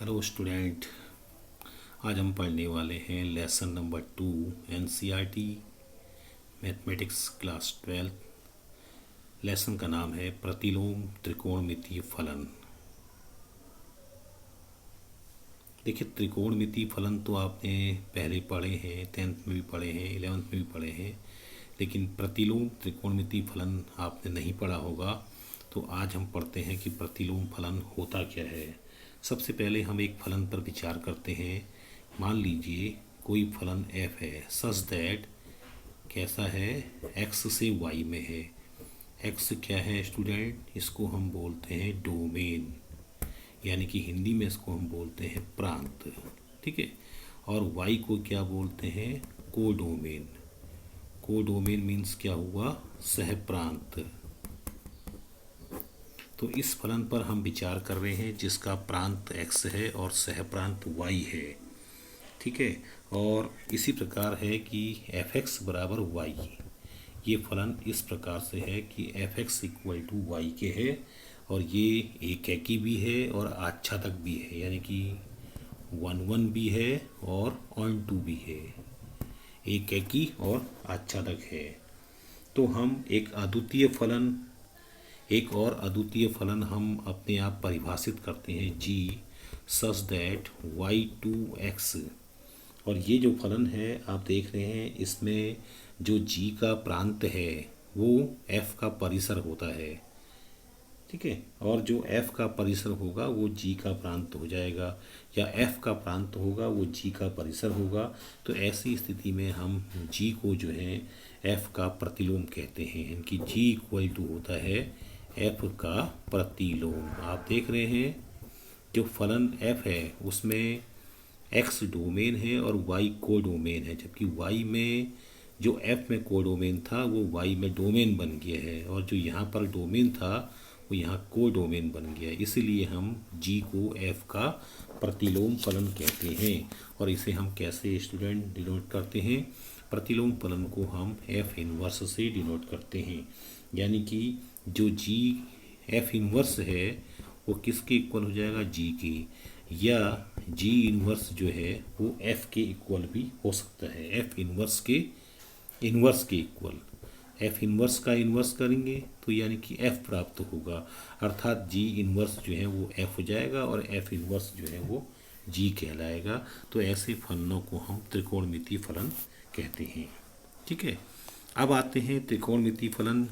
Hello student. आज हम पढ़ने वाले हैं lesson number 2 NCERT mathematics class 12। Lesson का नाम है प्रतिलोम त्रिकोणमितीय फलन। देखिए, त्रिकोणमितीय फलन तो आपने पहले पढ़े हैं, 10th में भी पढ़े हैं, 11th में भी पढ़े हैं, लेकिन प्रतिलोम त्रिकोणमितीय फलन आपने नहीं पढ़ा होगा। तो आज हम पढ़ते हैं कि प्रतिलोम फलन होता क्या है। सबसे पहले हम एक फलन पर विचार करते हैं। मान लीजिए कोई फलन f है सच दैट कैसा है, x से y में है। x क्या है स्टूडेंट, इसको हम बोलते हैं डोमेन, यानी कि हिंदी में इसको हम बोलते हैं प्रांत। ठीक है। और y को क्या बोलते हैं, कोडोमेन। कोडोमेन मीन्स क्या हुआ, सह प्रांत। तो इस फलन पर हम विचार कर रहे हैं जिसका प्रांत x है और सह प्रांत y है। ठीक है। और इसी प्रकार है कि f(x) बराबर y। ये फलन इस प्रकार से है कि f(x) इक्वल टू y के है, और ये एक एकी भी है और आच्छादक भी है, यानी कि 1 भी है और ऑन 2 भी है, एक एकी और आच्छादक है। तो हम एक और अद्वितीय फलन हम अपने आप परिभाषित करते हैं g सच दैट y2x। और ये जो फलन है आप देख रहे हैं, इसमें जो g का प्रांत है वो f का परिसर होता है। ठीक है। और जो f का परिसर होगा वो g का प्रांत हो जाएगा, या f का प्रांत होगा वो g का परिसर होगा। तो ऐसी स्थिति में हम g को जो है f का प्रतिलोम कहते हैं, इनकी g इक्वल टू होता है f का प्रतिलोम। आप देख रहे हैं जो फलन f है उसमें x डोमेन है और y कोडोमेन है, जबकि y में जो f में कोडोमेन था वो y में डोमेन बन गया है, और जो यहाँ पर डोमेन था वो यहाँ कोडोमेन बन गया है। इसीलिए हम g को f का प्रतिलोम फलन कहते हैं। और इसे हम कैसे स्टूडेंट डिनोट करते हैं, प्रतिलोम फलन को हम f इनवर्स से डिनोट करते हैं, यानी कि जो g f इनवर्स है वो किसके इक्वल हो जाएगा, g के, या g इनवर्स जो है वो f के इक्वल भी हो सकता है, f इनवर्स के इक्वल। f इनवर्स का इनवर्स करेंगे तो यानी कि f प्राप्त होगा, अर्थात g इनवर्स जो है वो f हो जाएगा और f इनवर्स जो है वो g कहलाएगा। तो ऐसे फलनों को हम त्रिकोणमितीय फलन कहते हैं। ठीक है। अब आते हैं त्रिकोणमितीय फलन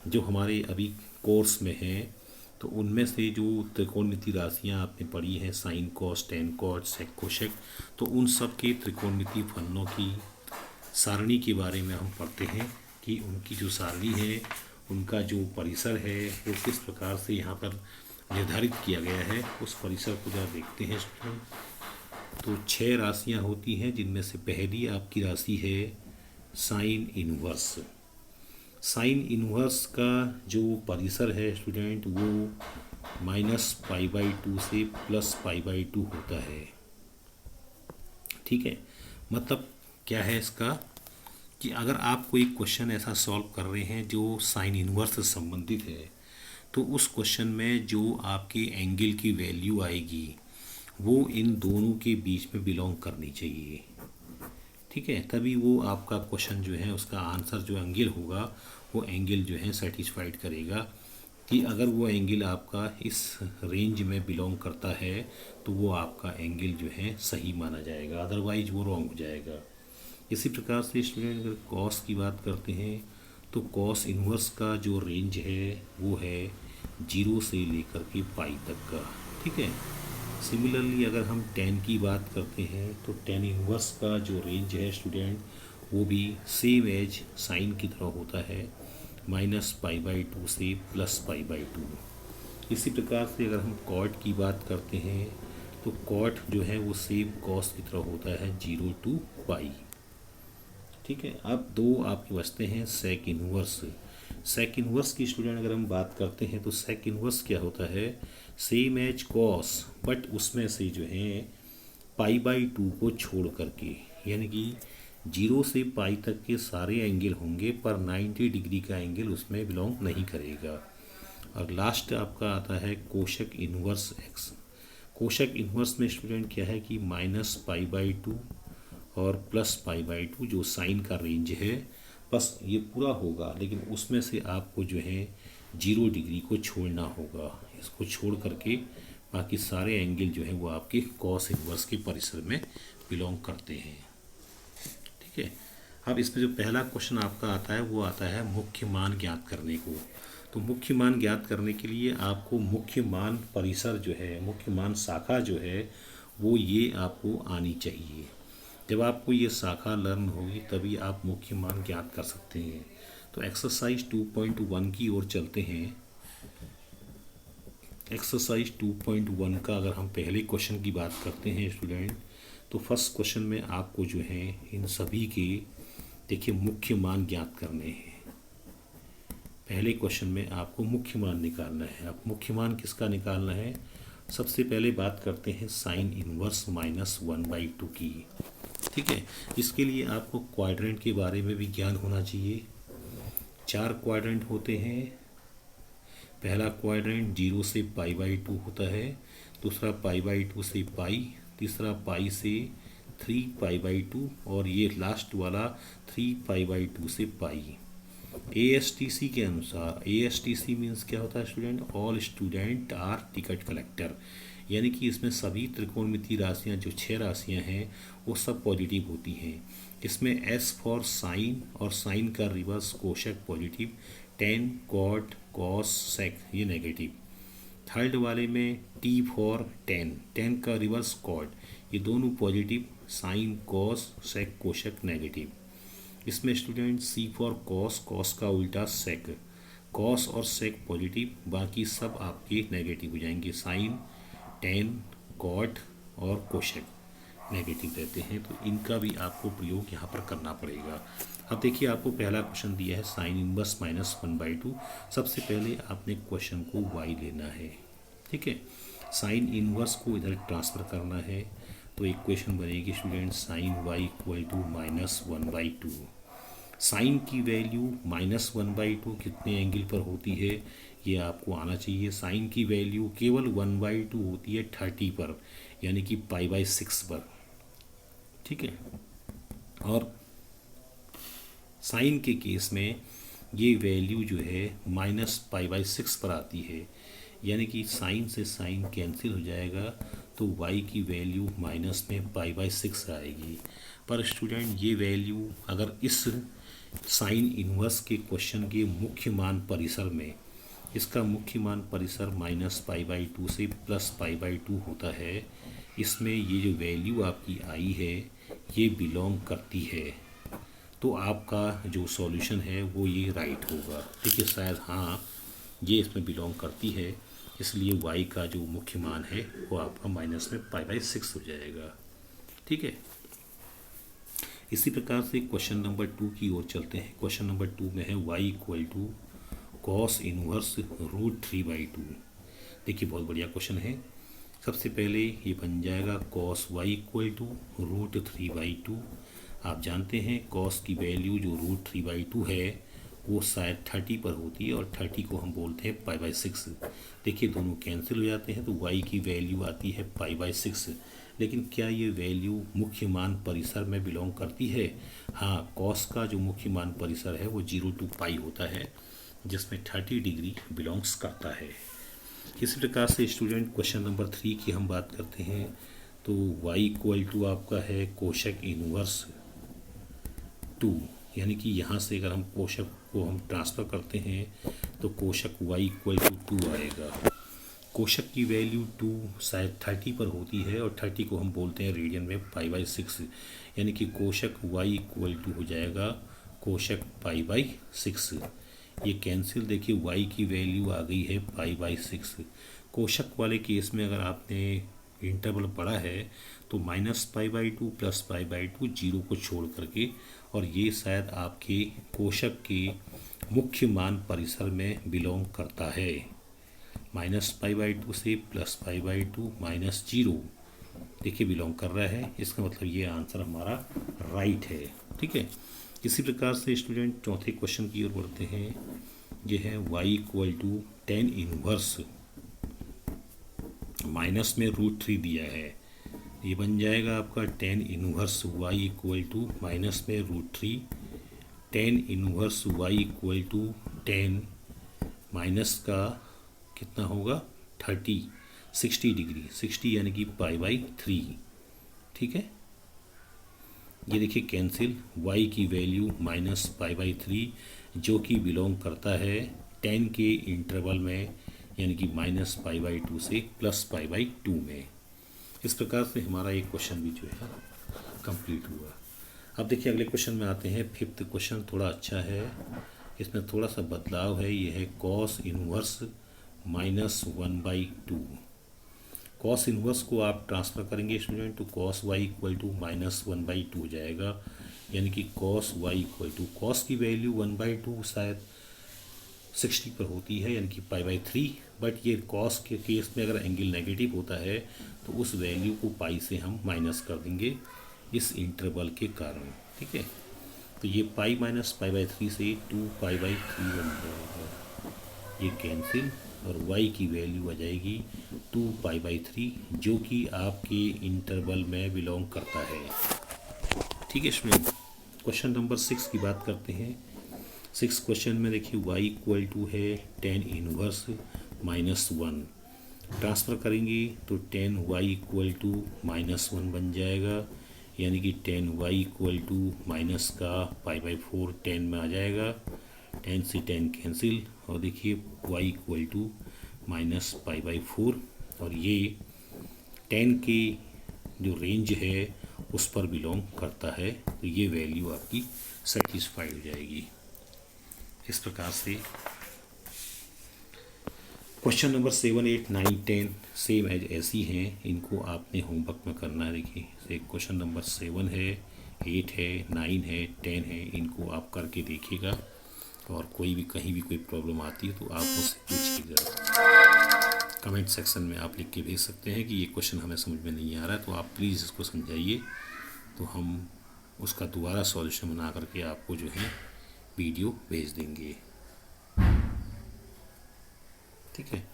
जो हमारे अभी कोर्स में है। तो उनमें से जो त्रिकोणमितीय राशियाँ आपने पढ़ी हैं, sine cos, tan cos, sec cosec, तो उन सब के त्रिकोणमितीय फलनों की सारणी के बारे में हम पढ़ते हैं कि उनकी जो सारणी है, उनका जो परिसर है वो किस प्रकार से यहाँ पर निर्धारित किया गया है। उस परिसर को जरा देखते हैं स्टूडेंट। तो 6 राशियाँ होती हैं, जिनमें से पहली आपकी राशि है साइन इनवर्स। साइन इनवर्स का जो परिसर है स्टूडेंट वो -π/2 से +π/2 होता है। ठीक है। मतलब क्या है इसका, कि अगर आप कोई क्वेश्चन ऐसा सॉल्व कर रहे हैं जो साइन इनवर्स से संबंधित है, तो उस क्वेश्चन में जो आपके एंगल की वैल्यू आएगी वो इन दोनों के बीच में बिलोंग करनी चाहिए। ठीक है। तभी वो आपका क्वेश्चन जो है उसका आंसर जो एंगल होगा वो एंगल जो है सेटिस्फाइड करेगा, कि अगर वो एंगल आपका इस रेंज में बिलोंग करता है तो वो आपका एंगल जो है सही माना जाएगा, अदरवाइज वो रॉन्ग हो जाएगा। इसी प्रकार से स्टूडेंट अगर कॉस की बात करते हैं तो कॉस इनवर्स का जो रेंज है वो है 0 से लेकर के पाई तक का। ठीक है। सिमिलरली अगर हम टेन की बात करते हैं तो टेन इनवर्स का जो रेंज है स्टूडेंट वो भी सेम एज साइन की तरह होता है, -π/2 से +π/2। इसी प्रकार से अगर हम कॉट की बात करते हैं तो कॉट जो है वो सेम कॉस की तरह होता है 0 to π। ठीक है। अब 2 आपके बचते हैं सेक इनवर्स। सेक इनवर्स की स्टूडेंट अगर हम बात करते हैं तो सेक इनवर्स क्या होता है, सेम एज कॉस, बट उसमें से जो है π/2 को छोड़ करके, यानी कि 0 से पाई तक के सारे एंगल होंगे पर 90 डिग्री का एंगल उसमें बिलोंग नहीं करेगा। और लास्ट आपका आता है कोशक इन्वर्स एक्स। कोशक इन्वर्स में स्टूडेंट क्या है कि -π/2 और +π/2 जो साइन का रेंज है, बस ये पूरा होगा, लेकिन उसमें से आपको जो है 0 डिग्री को छोड़ना होगा। इसको छोड़ करके बाकी सारे एंगल जो है वो आपके कॉस इन्वर्स के परिसर में बिलोंग करते हैं। ठीक है। अब इसमें जो पहला क्वेश्चन आपका आता है वो आता है मुख्य मान ज्ञात करने को। तो मुख्य मान ज्ञात करने के लिए आपको मुख्य मान परिसर जो है, मुख्य मान शाखा जो है वो ये आपको आनी चाहिए। जब आपको ये शाखा लर्न होगी तभी आप मुख्य मान ज्ञात कर सकते हैं। तो एक्सरसाइज 2.1 की ओर चलते हैं। एक्सरसाइज 2.1 का अगर हम पहले क्वेश्चन की बात करते हैं स्टूडेंट, तो फर्स्ट क्वेश्चन में आपको जो है इन सभी के देखिए मुख्य मान ज्ञात करने हैं। पहले क्वेश्चन में आपको मुख्य मान निकालना है। अब मुख्य मान किसका निकालना है? सबसे पहले बात करते हैं साइन इन्वर्स -1/2 की। ठीक है। इसके लिए आपको क्वाड्रेंट के बारे में भी ज्ञान होना चाहिए। 4 क्वाड्रेंट होते हैं। पहला क्वाड्रेंट 0 से π/2 होता है, दूसरा π/2 से π, तीसरा π से 3π/2 और ये लास्ट वाला 3π/2 से π। ASTC के अनुसार, ASTC मीन्स क्या होता है student? All student are ticket collector, यानी कि इसमें सभी त्रिकोणमितीय राशियां जो 6 राशियां हैं वो सब पॉजिटिव होती हैं। इसमें S फॉर साइन और साइन का reverse cosec positive, tan, cot, cos, sec ये नेगेटिव। थर्ड वाले में T फॉर tan, tan का रिवर्स cot, ये दोनों positive, sine cos sec cosec negative. इसमें student C for cos, cos का उल्टा sec, cos और sec पॉजिटिव, बाकी सब आपके नेगेटिव हो जाएंगे। साइन, tan, cot और कोशक नेगेटिव रहते हैं, तो इनका भी आपको प्रयोग यहाँ पर करना पड़ेगा। अब देखिए आपको पहला क्वेश्चन दिया है साइन इनवर्स -1/2। सबसे पहले आपने क्वेश्चन को y लेना है। ठीक है। साइन इनवर्स को इधर ट्रांसफ़र करना है, तो इक्वेशन बनेगी स्टूडेंट साइन y = -1/2। साइन की वैल्यू -1/2 कितने एंगल पर होती है ये आपको आना चाहिए। साइन की वैल्यू केवल 1/2 होती है 30 पर, यानी कि π/6 पर। ठीक है। और साइन के केस में ये वैल्यू जो है -π/6 पर आती है, यानी कि साइन से साइन कैंसिल हो जाएगा, तो y की वैल्यू माइनस में π/6 आएगी। पर स्टूडेंट ये वैल्यू अगर इस साइन इन्वर्स के क्वेश्चन के मुख्य मान परिसर में, इसका मुख्य मान परिसर -π/2 से +π/2 होता है, इसमें ये जो वैल्यू आपकी आई है ये बिलोंग करती है, तो आपका जो सॉल्यूशन है वो ये राइट होगा। देखिए शायद हाँ ये इसमें बिलोंग करती है, इसलिए y का जो मुख्य मान है वो आपका माइनस में π/6 हो जाएगा। ठीक है। इसी प्रकार से क्वेश्चन नंबर 2 की ओर चलते हैं। क्वेश्चन नंबर 2 में है y = cos इनवर्स √3/2। देखिए बहुत बढ़िया क्वेश्चन है। सबसे पहले ये बन जाएगा cos y = √3/2। आप जानते हैं cos की वैल्यू जो √3/2 है वो शायद 30 पर होती है, और 30 को हम बोलते हैं π/6। देखिए दोनों कैंसिल हो जाते हैं, तो y की वैल्यू आती है π/6। लेकिन क्या ये वैल्यू मुख्य मान परिसर में बिलोंग करती है? हाँ, cos का जो मुख्य मान परिसर है वो 0 to π होता है, जिसमें 30 डिग्री बिलोंग्स करता है। इसी प्रकार से स्टूडेंट क्वेश्चन नंबर 3 की हम बात करते हैं, तो y = आपका है कोशक इनवर्स 2, यानी कि यहाँ से अगर हम कोशक को हम ट्रांसफ़र करते हैं तो कोशक y = 2 आएगा। कोशक की वैल्यू 2 शायद 30 पर होती है, और 30 को हम बोलते हैं रेडियन में π/6, यानी कि कोशक y = हो जाएगा कोशक π/6। ये कैंसिल, देखिए y की वैल्यू आ गई है π/6। कोशक वाले केस में अगर आपने इंटरवल पढ़ा है तो -π/2 +π/2 0 को छोड़ करके, और ये शायद आपके कोशक के मुख्य मान परिसर में बिलोंग करता है। -π/2 से +π/2 -0 देखिए बिलोंग कर रहा है, इसका मतलब ये आंसर हमारा राइट है। ठीक है। इसी प्रकार से स्टूडेंट चौथे क्वेश्चन की ओर बढ़ते हैं। ये है y equal to tan inverse minus में √3 दिया है, ये बन जाएगा आपका tan inverse y equal to minus में √3, tan inverse y equal to 10 minus का कितना होगा 60 डिग्री, 60 यानी कि π/3। ठीक है, ये देखिए कैंसिल, y की वैल्यू माइनस π/3 जो कि बिलोंग करता है 10 के इंटरवल में, यानी कि माइनस π/2 से प्लस π/2 में। इस प्रकार से हमारा एक क्वेश्चन भी जो है कंप्लीट हुआ। अब देखिए अगले क्वेश्चन में आते हैं। फिफ्थ क्वेश्चन थोड़ा अच्छा है, इसमें थोड़ा सा बदलाव है। ये है कॉस इनवर्स -1/2। कॉस इनवर्स को आप ट्रांसफ़र करेंगे स्टूडेंट तो कॉस y इक्वल टू -1/2 हो जाएगा, यानी कि cos y equal to, cos की वैल्यू 1/2 शायद 60 पर होती है, यानी कि π/3, बट ये कॉस के केस में अगर एंगल नेगेटिव होता है तो उस वैल्यू को पाई से हम माइनस कर देंगे इस इंटरवल के कारण। ठीक है, तो ये पाई माइनस π/3 से 2π/3 बन जाएगा, ये कैंसिल, और y की वैल्यू आ जाएगी 2π/3 जो कि आपके इंटरवल में बिलोंग करता है। ठीक है स्टूडेंट, क्वेश्चन नंबर 6 की बात करते हैं। 6 क्वेश्चन में देखिए y इक्वल टू है टेन इनवर्स -1, ट्रांसफ़र करेंगे तो 10y इक्वल टू -1 बन जाएगा, यानी कि 10y इक्वल टू माइनस का π/4 10 में आ जाएगा, 10 से 10 कैंसिल, और देखिए y इक्वल टू माइनस π/4, और ये 10 के जो रेंज है उस पर बिलोंग करता है, तो ये वैल्यू आपकी सेटिस्फाइड हो जाएगी। इस प्रकार से क्वेश्चन नंबर 7, 8, 9, 10 सेम एज ऐसी हैं, इनको आपने होमवर्क में करना है। देखिए क्वेश्चन नंबर 7 है, 8 है, 9 है, 10 है, इनको आप करके देखिएगा, और कोई भी कहीं भी कोई प्रॉब्लम आती है तो आप मुझसे पूछिएगा। कमेंट सेक्शन में आप लिख के भेज सकते हैं कि ये क्वेश्चन हमें समझ में नहीं आ रहा है, तो आप प्लीज़ इसको समझाइए, तो हम उसका दोबारा सॉल्यूशन बना करके आपको जो है वीडियो भेज देंगे। ठीक है,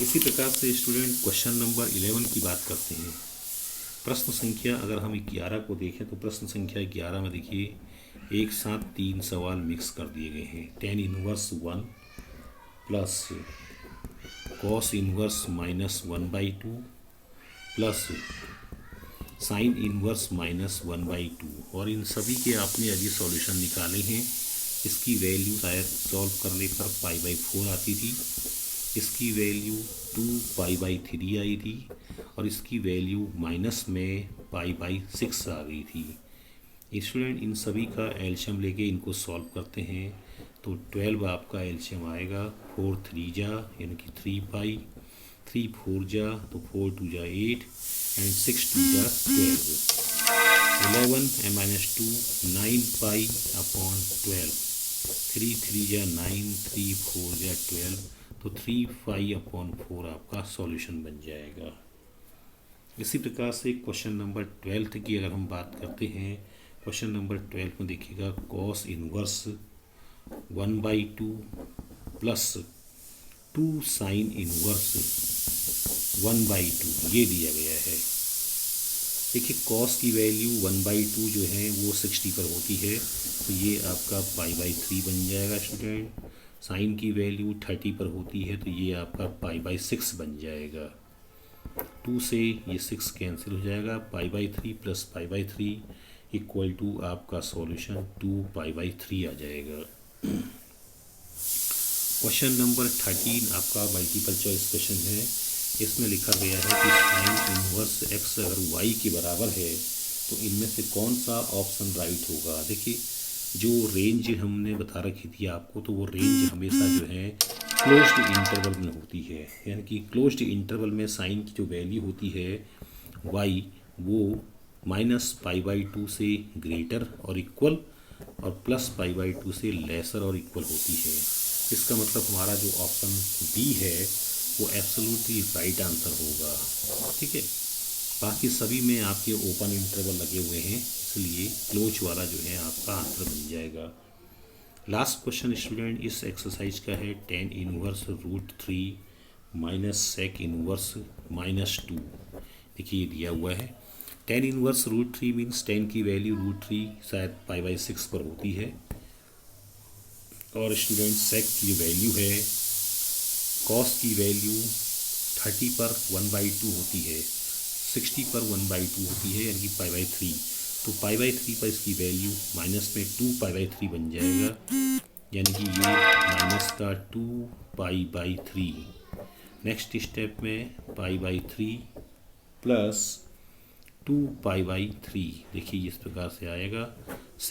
इसी प्रकार से स्टूडेंट क्वेश्चन नंबर 11 की बात करते हैं। प्रश्न संख्या अगर हम 11 को देखें तो प्रश्न संख्या 11 में देखिए एक साथ 3 सवाल मिक्स कर दिए गए हैं। Tan inverse 1 plus cos inverse -1/2 plus sine inverse -1/2, और इन सभी के आपने अभी सॉल्यूशन निकाले हैं। इसकी वैल्यू शायद सॉल्व करने पर π/4 आती थी, इसकी वैल्यू 2π/3 आई थी, और इसकी वैल्यू माइनस में π/6 आ गई थी। स्टूडेंट इन सभी का एलसीएम लेके इनको सॉल्व करते हैं तो 12 आपका एलसीएम आएगा, 4 3 जा यानी कि 3π, 3 4 जा तो 4 2 जा 8 एंड 6 2 जा 12, 11 -2 9π/12, 3 3 जा 9, 3 4 जा 12, तो 3π/4 आपका सॉल्यूशन बन जाएगा। इसी प्रकार से क्वेश्चन नंबर 12 की अगर हम बात करते हैं, क्वेश्चन नंबर 12 में देखिएगा cos inverse 1/2 plus 2 sine inverse 1/2 ये दिया गया है। देखिए कॉस की वैल्यू 1/2 जो है वो 60 पर होती है, तो ये आपका π/3 बन जाएगा स्टूडेंट। साइन की वैल्यू 30 पर होती है, तो ये आपका π/6 बन जाएगा। 2 से ये 6 कैंसिल हो जाएगा, π/3 प्लस π/3 इक्वल टू आपका सॉल्यूशन 2π/3 आ जाएगा। क्वेश्चन नंबर 13 आपका मल्टीपल चॉइस क्वेश्चन है। इसमें लिखा गया है कि साइन इनवर्स x अगर y के बराबर है तो इनमें से कौन सा ऑप्शन राइट होगा। देखिए जो रेंज हमने बता रखी थी आपको, तो वो रेंज हमेशा जो है क्लोज्ड इंटरवल में होती है, यानी कि क्लोज्ड इंटरवल में साइन की जो वैल्यू होती है y वो -π/2 से ग्रेटर और इक्वल और +π/2 से लेसर और इक्वल होती है। इसका मतलब हमारा जो ऑप्शन बी है वो एब्सोल्युटली राइट आंसर होगा। ठीक है, बाकी सभी में आपके ओपन इंटरवल लगे हुए हैं, इसलिए क्लोज वाला जो है आपका आंसर बन जाएगा। लास्ट क्वेश्चन स्टूडेंट इस एक्सरसाइज का है tan inverse √3 minus sec inverse -2। देखिए ये दिया हुआ है tan इनवर्स √3 मीन्स tan की वैल्यू √3 शायद π/6 पर होती है, और स्टूडेंट sec की वैल्यू है cos की वैल्यू 30 पर 1/2 होती है, 60 पर 1/2 होती है, यानी कि π/3। तो π/3 पर इसकी वैल्यू माइनस में 2π/3 बन जाएगा, यानी कि ये माइनस का 2π/3। नेक्स्ट स्टेप में π/3 प्लस 2π/3, देखिए इस प्रकार से आएगा।